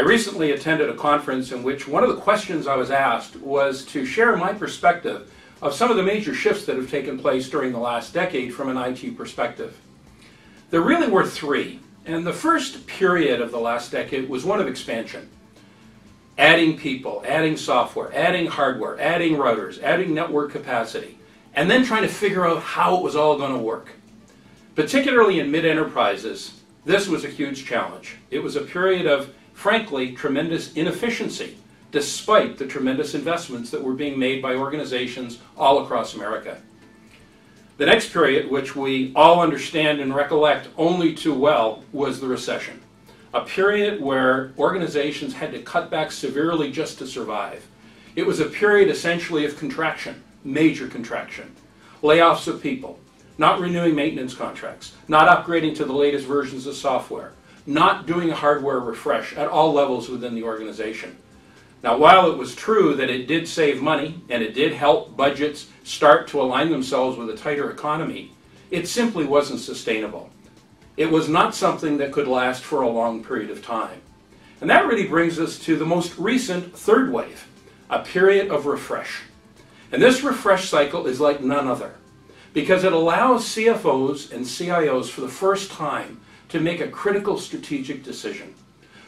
I recently attended a conference in which one of the questions I was asked was to share my perspective of some of the major shifts that have taken place during the last decade from an IT perspective. There really were three, and the first period of the last decade was one of expansion. Adding people, adding software, adding hardware, adding routers, adding network capacity, and then trying to figure out how it was all going to work. Particularly in mid-enterprises, this was a huge challenge. It was a period of, frankly, tremendous inefficiency, despite the tremendous investments that were being made by organizations all across America. The next period, which we all understand and recollect only too well, was the recession. A period where organizations had to cut back severely just to survive. It was a period essentially of contraction, major contraction. Layoffs of people, not renewing maintenance contracts, not upgrading to the latest versions of software, not doing a hardware refresh at all levels within the organization. Now, while it was true that it did save money and it did help budgets start to align themselves with a tighter economy, it simply wasn't sustainable. It was not something that could last for a long period of time. And that really brings us to the most recent third wave, a period of refresh. And this refresh cycle is like none other, because it allows CFOs and CIOs for the first time to make a critical strategic decision.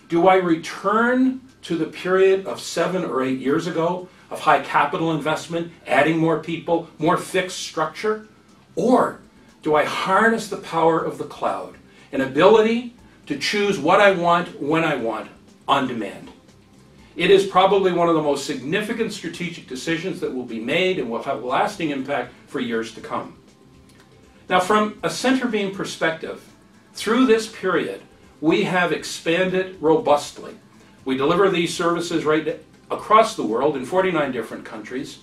Do I return to the period of 7 or 8 years ago of high capital investment, adding more people, more fixed structure? Or do I harness the power of the cloud, an ability to choose what I want, when I want, on demand? It is probably one of the most significant strategic decisions that will be made and will have a lasting impact for years to come. Now, from a CenterBeam perspective, through this period, we have expanded robustly. We deliver these services right across the world in 49 different countries,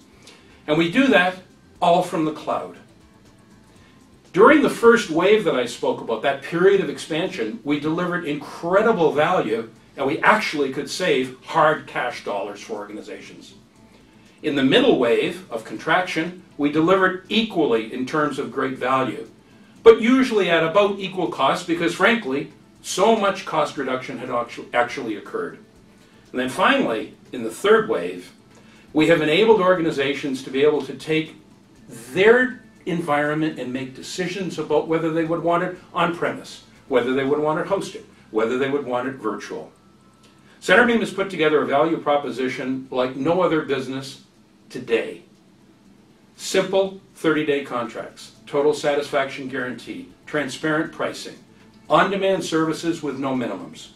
and we do that all from the cloud. During the first wave that I spoke about, that period of expansion, we delivered incredible value, and we actually could save hard cash dollars for organizations. In the middle wave of contraction, we delivered equally in terms of great value, but usually at about equal cost because, frankly, so much cost reduction had actually occurred. And then finally, in the third wave, we have enabled organizations to be able to take their environment and make decisions about whether they would want it on-premise, whether they would want it hosted, whether they would want it virtual. CenterBeam has put together a value proposition like no other business today. Simple 30-day contracts, total satisfaction guarantee, transparent pricing, on-demand services with no minimums.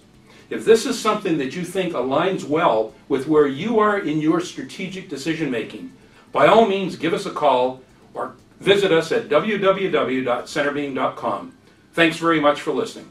If this is something that you think aligns well with where you are in your strategic decision making, by all means give us a call or visit us at www.centerbeam.com. Thanks very much for listening.